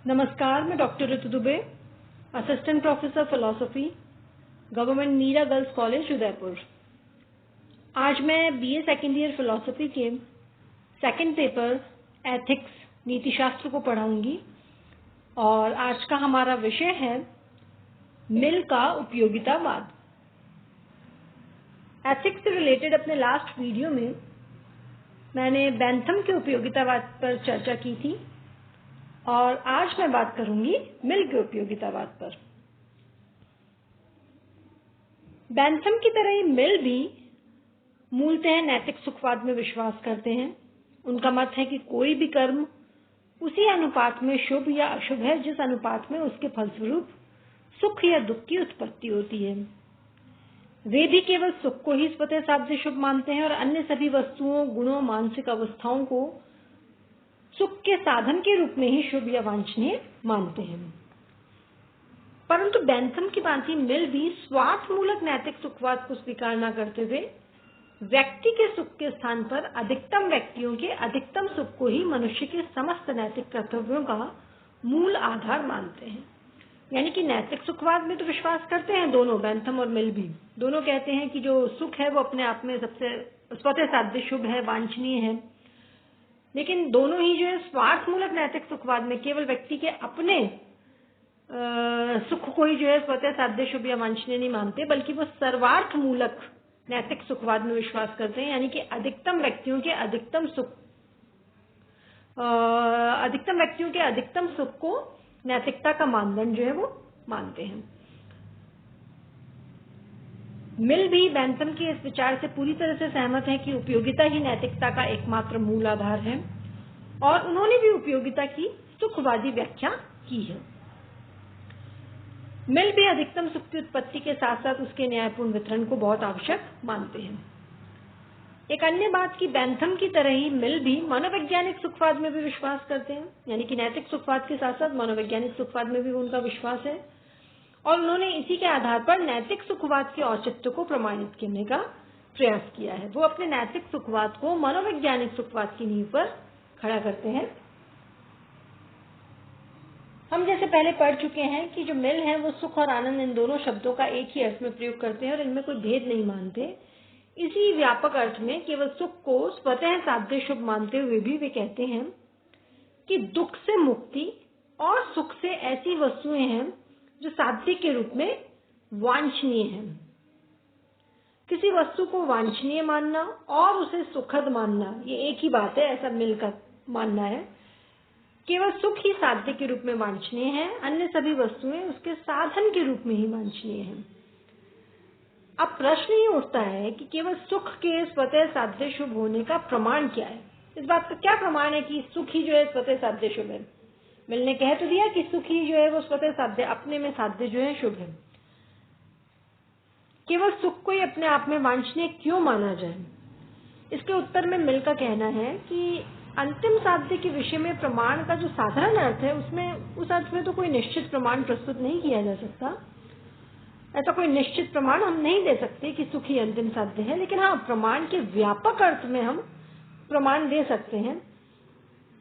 नमस्कार, मैं doctor Ritu Dubey, assistant professor philosophy, government Meera girls college Udaipur. आज मैं बीए सेकेंड ईयर फिलॉसफी के सेकंड पेपर एथिक्स नीतिशास्त्र को पढ़ाऊंगी और आज का हमारा विषय है मिल का उपयोगितावाद। एथिक्स से रिलेटेड अपने लास्ट वीडियो में मैंने बेंथम के उपयोगितावाद पर चर्चा की थी और आज मैं बात करूंगी मिल के उपयोगितावाद पर। बेंथम की तरह ही मिल भी मूलतः नैतिक सुखवाद में विश्वास करते हैं। उनका मत है कि कोई भी कर्म उसी अनुपात में शुभ या अशुभ है जिस अनुपात में उसके फलस्वरूप सुख या दुख की उत्पत्ति होती है। वे भी केवल सुख को ही स्वतः साध्य शुभ मानते हैं और अन्य सभी वस्तुओं, गुणों, मानसिक अवस्थाओं को सुख के साधन के रूप में ही शुभ या वांछनीय मानते हैं। परंतु बेंथम की भांति मिल भी स्वार्थमूलक नैतिक सुखवाद को स्वीकार न करते हुए व्यक्ति के सुख के स्थान पर अधिकतम व्यक्तियों के अधिकतम सुख को ही मनुष्य के समस्त नैतिक कर्तव्यों का मूल आधार मानते हैं। यानी कि नैतिक सुखवाद में तो विश्वास करते हैं दोनों, बेंथम और मिल भी। दोनों कहते हैं कि जो सुख है वो अपने आप में सबसे स्वतः साध्य शुभ है, वांछनीय है, लेकिन दोनों ही जो है स्वार्थमूलक नैतिक सुखवाद में केवल व्यक्ति के अपने सुख को ही जो है स्वतः साध्य शुभ या वांछनीय नहीं मानते, बल्कि वो सर्वार्थमूलक नैतिक सुखवाद में विश्वास करते हैं। यानी कि अधिकतम व्यक्तियों के अधिकतम सुख को नैतिकता का मानदंड जो है वो मानते हैं। मिल भी बेंथम के इस विचार से पूरी तरह से सहमत है कि उपयोगिता ही नैतिकता का एकमात्र मूल आधार है और उन्होंने भी उपयोगिता की सुखवादी व्याख्या की है। मिल भी अधिकतम सुख की उत्पत्ति के साथ साथ उसके न्यायपूर्ण वितरण को बहुत आवश्यक मानते हैं। एक अन्य बात कि बेंथम की तरह ही मिल भी मनोवैज्ञानिक सुखवाद में भी विश्वास करते हैं। यानी कि नैतिक सुखवाद के साथ साथ मनोवैज्ञानिक सुखवाद में भी उनका विश्वास है और उन्होंने इसी के आधार पर नैतिक सुखवाद के औचित्य को प्रमाणित करने का प्रयास किया है। वो अपने नैतिक सुखवाद को मनोवैज्ञानिक सुखवाद की नींव पर खड़ा करते हैं। हम जैसे पहले पढ़ चुके हैं कि जो मिल है वो सुख और आनंद इन दोनों शब्दों का एक ही अर्थ में प्रयोग करते हैं और इनमें कोई भेद नहीं मानते। इसी व्यापक अर्थ में केवल सुख को स्वतः साध्य शुभ मानते हुए भी वे कहते हैं कि दुख से मुक्ति और सुख से ऐसी वस्तुएं हैं जो साध्य के रूप में वांछनीय है। किसी वस्तु को वांछनीय मानना और उसे सुखद मानना ये एक ही बात है, ऐसा मिल का मानना है। केवल सुख ही साध्य के रूप में वांछनीय है, अन्य सभी वस्तुएं उसके साधन के रूप में ही वांछनीय है। अब प्रश्न ये उठता है कि केवल सुख के स्वतः साध्य शुभ होने का प्रमाण क्या है? इस बात का क्या प्रमाण है कि सुख ही जो है स्वतः साध्य शुभ है? मिल ने कह तो दिया कि सुख ही जो है वो स्वतः साध्य, अपने में साध्य जो है शुभ है। केवल सुख को ही अपने आप में वांछनीय क्यों माना जाए? इसके उत्तर में मिल का कहना है कि अंतिम साध्य के विषय में प्रमाण का जो साधारण अर्थ है उस अर्थ में तो कोई निश्चित प्रमाण प्रस्तुत नहीं किया जा सकता। ऐसा कोई निश्चित प्रमाण हम नहीं दे सकते कि सुख ही अंतिम साध्य है, लेकिन हाँ, प्रमाण के व्यापक अर्थ में हम प्रमाण दे सकते हैं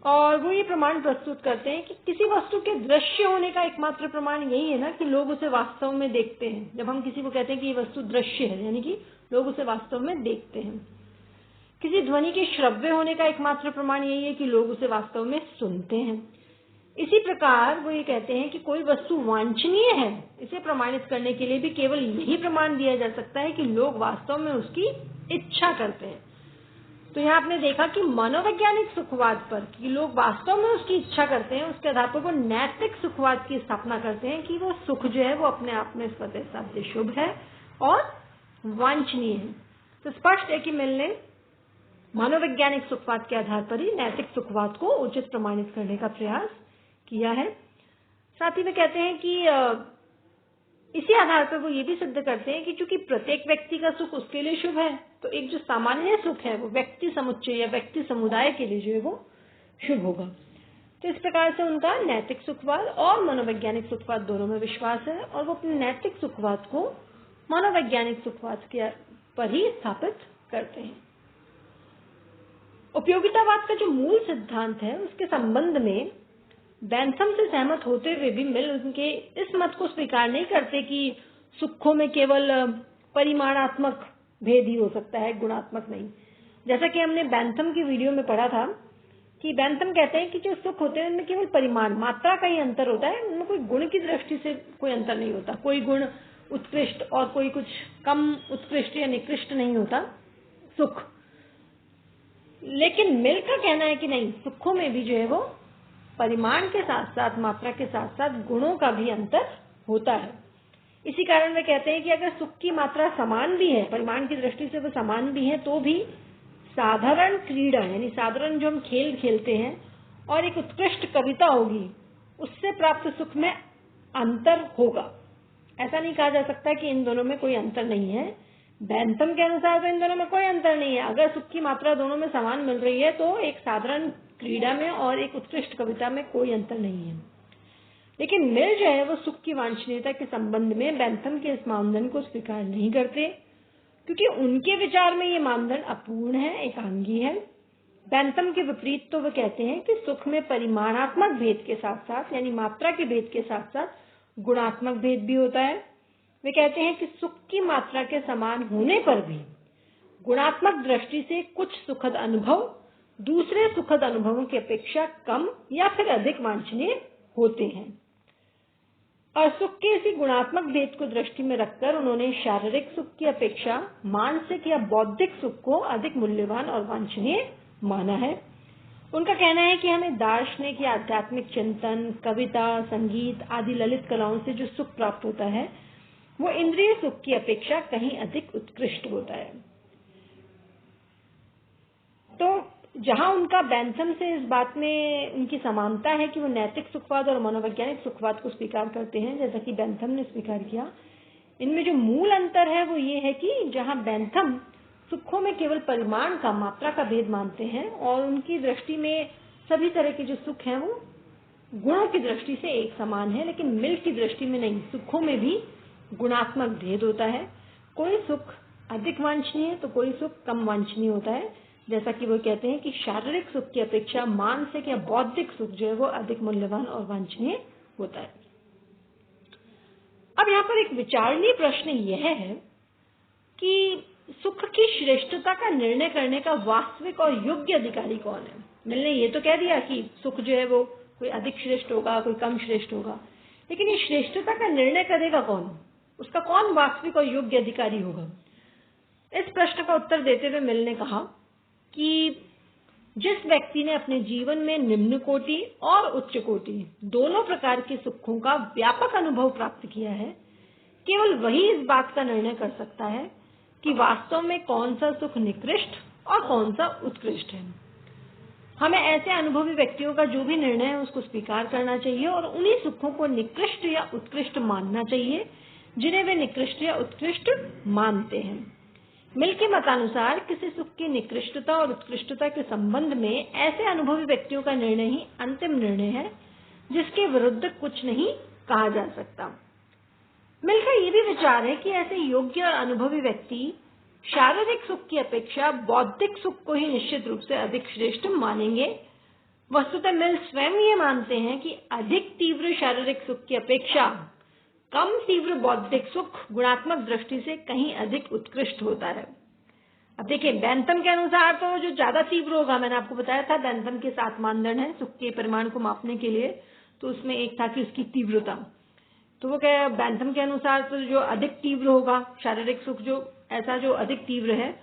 और वो ये प्रमाण प्रस्तुत करते हैं कि किसी वस्तु के दृश्य होने का एकमात्र प्रमाण यही है ना कि लोग उसे वास्तव में देखते हैं। जब हम किसी को कहते हैं कि ये वस्तु दृश्य है, यानी कि लोग उसे वास्तव में देखते हैं। किसी ध्वनि के श्रव्य होने का एकमात्र प्रमाण यही है कि लोग उसे वास्तव में सुनते हैं। इसी प्रकार वो ये कहते हैं कि कोई वस्तु वांछनीय है, इसे प्रमाणित करने के लिए भी केवल यही प्रमाण दिया जा सकता है कि लोग वास्तव में उसकी इच्छा करते हैं। तो यहाँ आपने देखा कि मनोवैज्ञानिक सुखवाद पर कि लोग वास्तव में उसकी इच्छा करते हैं, उसके आधार पर वो नैतिक सुखवाद की स्थापना करते हैं कि वो सुख जो है वो अपने आप में स्वतः साध्य शुभ है और वांछनीय है। तो स्पष्ट है कि मिल ने मनोवैज्ञानिक सुखवाद के आधार पर ही नैतिक सुखवाद को उचित प्रमाणित करने का प्रयास किया है। साथ ही में कहते हैं कि इसी आधार पर वो ये भी सिद्ध करते हैं कि चूंकि प्रत्येक व्यक्ति का सुख उसके लिए शुभ है, तो एक जो सामान्य सुख है वो व्यक्ति समुच्चय या व्यक्ति समुदाय के लिए जो है वो शुभ होगा। तो इस प्रकार से उनका नैतिक सुखवाद और मनोवैज्ञानिक सुखवाद दोनों में विश्वास है और वो अपने नैतिक सुखवाद को मनोवैज्ञानिक सुखवाद के पर ही स्थापित करते हैं। उपयोगितावाद का जो मूल सिद्धांत है उसके संबंध में बैंथम से सहमत होते हुए भी मिल उनके इस मत को स्वीकार नहीं करते कि सुखों में केवल परिमाणात्मक भेद ही हो सकता है, गुणात्मक नहीं। जैसा कि हमने बैंथम की वीडियो में पढ़ा था कि बैंथम कहते हैं कि जो सुख होते हैं उनमें केवल परिमाण, मात्रा का ही अंतर होता है, उनमें कोई गुण की दृष्टि से कोई अंतर नहीं होता। कोई गुण उत्कृष्ट और कोई कुछ कम उत्कृष्ट या निकृष्ट नहीं होता सुख। लेकिन मिल का कहना है कि नहीं, सुखों में भी जो है वो परिमाण के साथ साथ, मात्रा के साथ साथ गुणों का भी अंतर होता है। इसी कारण वे कहते हैं कि अगर सुख की मात्रा समान भी है, परिमाण की दृष्टि से वो समान भी है, तो भी साधारण क्रीड़ा यानी साधारण जो हम खेल खेलते हैं और एक उत्कृष्ट कविता होगी, उससे प्राप्त सुख में अंतर होगा। ऐसा नहीं कहा जा सकता कि इन दोनों में कोई अंतर नहीं है। बैंथम के अनुसार तो इन दोनों में कोई अंतर नहीं है। अगर सुख की मात्रा दोनों में समान मिल रही है तो एक साधारण क्रीड़ा में और एक उत्कृष्ट कविता में कोई अंतर नहीं है। लेकिन मिल जो है वो सुख की वांछनीयता के संबंध में बैंथम के इस मानदंड को स्वीकार नहीं करते, क्योंकि उनके विचार में ये मानदंड अपूर्ण है, एकांगी है। बैंथम के विपरीत तो वो कहते हैं कि सुख में परिमाणात्मक भेद के साथ साथ यानी मात्रा के भेद के साथ साथ गुणात्मक भेद भी होता है। वे कहते हैं कि सुख की मात्रा के समान होने पर भी गुणात्मक दृष्टि से कुछ सुखद अनुभव दूसरे सुखद अनुभवों की अपेक्षा कम या फिर अधिक वांछनीय होते हैं। और सुख के इसी गुणात्मक भेद को दृष्टि में रखकर उन्होंने शारीरिक सुख की अपेक्षा मानसिक या बौद्धिक सुख को अधिक मूल्यवान और वांछनीय माना है। उनका कहना है कि हमें दार्शनिक या आध्यात्मिक चिंतन, कविता, संगीत आदि ललित कलाओं से जो सुख प्राप्त होता है वो इंद्रिय सुख की अपेक्षा कहीं अधिक उत्कृष्ट होता है। तो जहां उनका बैंथम से इस बात में उनकी समानता है कि वो नैतिक सुखवाद और मनोवैज्ञानिक सुखवाद को स्वीकार करते हैं, जैसा कि बैंथम ने स्वीकार किया, इनमें जो मूल अंतर है वो ये है कि जहां बैंथम सुखों में केवल परिमाण का, मात्रा का भेद मानते हैं और उनकी दृष्टि में सभी तरह के जो सुख हैं वो गुणों की दृष्टि से एक समान है, लेकिन मिल की दृष्टि में नहीं, सुखों में भी गुणात्मक भेद होता है। कोई सुख अधिक वांछनीय तो कोई सुख कम वांछनीय होता है। जैसा कि वो कहते हैं कि शारीरिक सुख की अपेक्षा मानसिक या बौद्धिक सुख जो है वो अधिक मूल्यवान और वांछनीय होता है। अब यहाँ पर एक विचारणीय प्रश्न यह है कि सुख की श्रेष्ठता का निर्णय करने का वास्तविक और योग्य अधिकारी कौन है। मिल ने ये तो कह दिया कि सुख जो है वो कोई अधिक श्रेष्ठ होगा, कोई कम श्रेष्ठ होगा, लेकिन ये श्रेष्ठता का निर्णय करेगा कौन, उसका कौन वास्तविक और योग्य अधिकारी होगा। इस प्रश्न का उत्तर देते हुए मिल ने कहा कि जिस व्यक्ति ने अपने जीवन में निम्न कोटि और उच्च कोटि दोनों प्रकार के सुखों का व्यापक अनुभव प्राप्त किया है, केवल वही इस बात का निर्णय कर सकता है कि वास्तव में कौन सा सुख निकृष्ट और कौन सा उत्कृष्ट है। हमें ऐसे अनुभवी व्यक्तियों का जो भी निर्णय है उसको स्वीकार करना चाहिए और उन्हीं सुखों को निकृष्ट या उत्कृष्ट मानना चाहिए जिन्हें वे निकृष्ट या उत्कृष्ट मानते हैं। मिल के मतानुसार किसी सुख की निकृष्टता और उत्कृष्टता के संबंध में ऐसे अनुभवी व्यक्तियों का निर्णय ही अंतिम निर्णय है, जिसके विरुद्ध कुछ नहीं कहा जा सकता। मिल का ये भी विचार है कि ऐसे योग्य और अनुभवी व्यक्ति शारीरिक सुख की अपेक्षा बौद्धिक सुख को ही निश्चित रूप से अधिक श्रेष्ठ मानेंगे। वस्तुतः मिल स्वयं ये मानते हैं कि अधिक तीव्र शारीरिक सुख की अपेक्षा कम तीव्र बौद्धिक सुख गुणात्मक दृष्टि से कहीं अधिक उत्कृष्ट होता है। अब देखिए, बैंथम के अनुसार तो जो ज्यादा तीव्र होगा, मैंने आपको बताया था बैंथम के 7 मानदंड हैं सुख के परिमाण को मापने के लिए, तो उसमें एक था कि उसकी तीव्रता। तो वो क्या, बैंथम के अनुसार तो जो अधिक तीव्र होगा शारीरिक सुख, जो ऐसा जो अधिक तीव्र है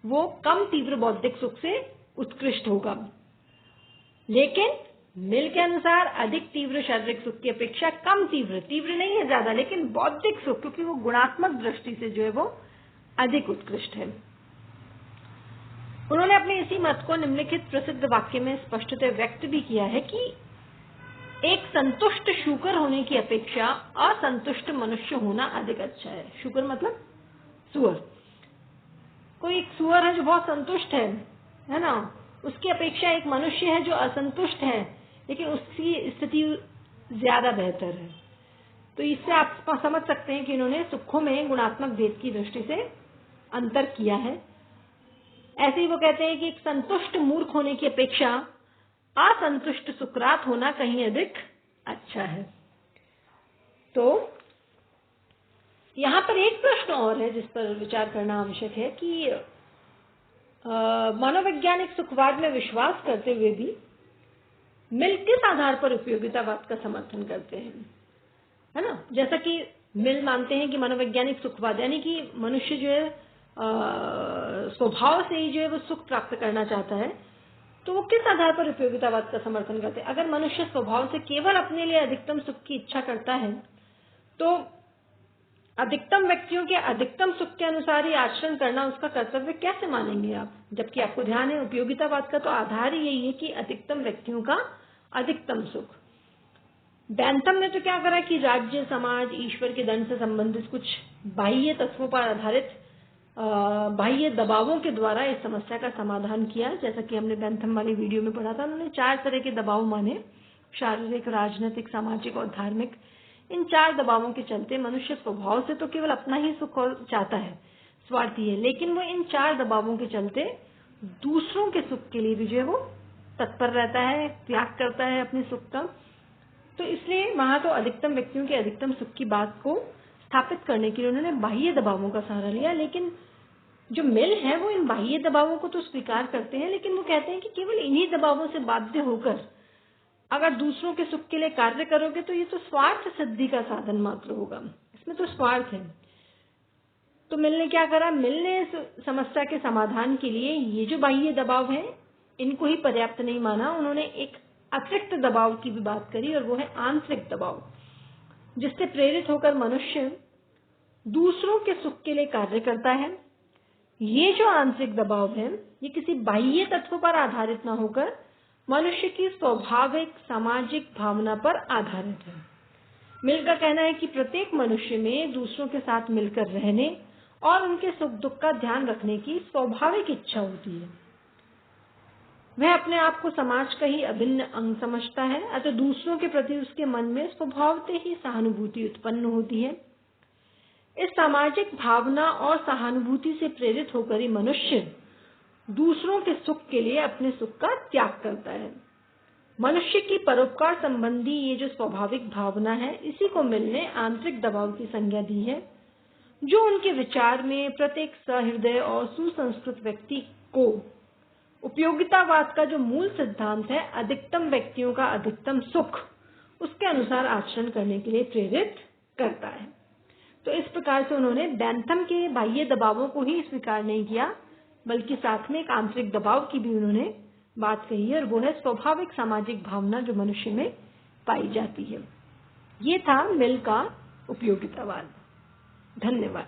वो कम तीव्र बौद्धिक सुख से उत्कृष्ट होगा। लेकिन मिल के अनुसार अधिक तीव्र शारीरिक सुख की अपेक्षा कम तीव्र, तीव्र नहीं है ज्यादा, लेकिन बौद्धिक सुख, क्योंकि वो गुणात्मक दृष्टि से जो है वो अधिक उत्कृष्ट है। उन्होंने अपने इसी मत को निम्नलिखित प्रसिद्ध वाक्य में स्पष्टतः व्यक्त भी किया है कि एक संतुष्ट शूकर होने की अपेक्षा असंतुष्ट मनुष्य होना अधिक अच्छा है। शूकर मतलब सुअर। कोई एक सुअर है जो बहुत संतुष्ट है ना, उसकी अपेक्षा एक मनुष्य है जो असंतुष्ट है, लेकिन उसकी स्थिति ज्यादा बेहतर है। तो इससे आप समझ सकते हैं कि इन्होंने सुखों में गुणात्मक भेद की दृष्टि से अंतर किया है। ऐसे ही वो कहते हैं कि एक संतुष्ट मूर्ख होने की अपेक्षा असंतुष्ट सुकरात होना कहीं अधिक अच्छा है। तो यहाँ पर एक प्रश्न और है जिस पर विचार करना आवश्यक है कि मनोवैज्ञानिक सुखवाद में विश्वास करते हुए भी मिल किस आधार पर उपयोगितावाद का समर्थन करते हैं, है ना। जैसा कि मिल मानते हैं कि मनोवैज्ञानिक सुखवाद यानी कि मनुष्य जो है स्वभाव से ही जो है वो सुख प्राप्त करना चाहता है, तो वो किस आधार पर उपयोगितावाद का समर्थन करते हैं। अगर मनुष्य स्वभाव से केवल अपने लिए अधिकतम सुख की इच्छा करता है तो अधिकतम व्यक्तियों के अधिकतम सुख के अनुसार ही आचरण करना उसका कर्तव्य कैसे मानेंगे आप, जबकि आपको ध्यान है उपयोगितावाद का तो आधार ही यही है कि अधिकतम व्यक्तियों का अधिकतम सुख। बैंथम ने तो क्या करा कि राज्य, समाज, ईश्वर के दंड से संबंधित कुछ बाह्य तत्वों पर आधारित बाह्य दबावों के द्वारा इस समस्या का समाधान किया। जैसा कि हमने बैंथम वाली वीडियो में पढ़ा था, उन्होंने 4 तरह के दबाव माने, शारीरिक, राजनीतिक, सामाजिक और धार्मिक। इन 4 दबावों के चलते मनुष्य स्वभाव से तो केवल अपना ही सुख चाहता है, स्वार्थी है, लेकिन वो इन 4 दबावों के चलते दूसरों के सुख के लिए भी जो है वो तत्पर रहता है, त्याग करता है अपने सुख का। तो इसलिए वहां तो अधिकतम व्यक्तियों के अधिकतम सुख की बात को स्थापित करने के लिए उन्होंने बाह्य दबावों का सहारा लिया। लेकिन जो मिल है वो इन बाह्य दबावों को तो स्वीकार करते हैं, लेकिन वो कहते हैं कि केवल इन्हीं दबावों से बाध्य होकर अगर दूसरों के सुख के लिए कार्य करोगे तो ये तो स्वार्थ सिद्धि का साधन मात्र होगा, इसमें तो स्वार्थ है। तो मिल ने क्या करा, मिल ने इस समस्या के समाधान के लिए ये जो बाह्य दबाव है इनको ही पर्याप्त नहीं माना, उन्होंने एक अतिरिक्त दबाव की भी बात करी और वो है आंतरिक दबाव, जिससे प्रेरित होकर मनुष्य दूसरों के सुख के लिए कार्य करता है। ये जो आंतरिक दबाव है ये किसी बाह्य तत्व पर आधारित न होकर मनुष्य की स्वाभाविक सामाजिक भावना पर आधारित है। मिल का कहना है कि प्रत्येक मनुष्य में दूसरों के साथ मिलकर रहने और उनके सुख दुख का ध्यान रखने की स्वाभाविक इच्छा होती है। वह अपने आप को समाज का ही अभिन्न अंग समझता है, अतः दूसरों के प्रति उसके मन में स्वभावतः ही सहानुभूति उत्पन्न होती है। इस सामाजिक भावना और सहानुभूति से प्रेरित होकर ही मनुष्य दूसरों के सुख के लिए अपने सुख का त्याग करता है। मनुष्य की परोपकार संबंधी ये जो स्वाभाविक भावना है, इसी को मिल ने आंतरिक दबाव की संज्ञा दी है, जो उनके विचार में प्रत्येक सहृदय और सुसंस्कृत व्यक्ति को उपयोगितावाद का जो मूल सिद्धांत है, अधिकतम व्यक्तियों का अधिकतम सुख, उसके अनुसार आचरण करने के लिए प्रेरित करता है। तो इस प्रकार से उन्होंने बैंथम के बाह्य दबावों को ही स्वीकार नहीं किया, बल्कि साथ में एक आंतरिक दबाव की भी उन्होंने बात कही है, और वो है स्वाभाविक सामाजिक भावना जो मनुष्य में पाई जाती है। ये था मिल का उपयोगितावाद। धन्यवाद।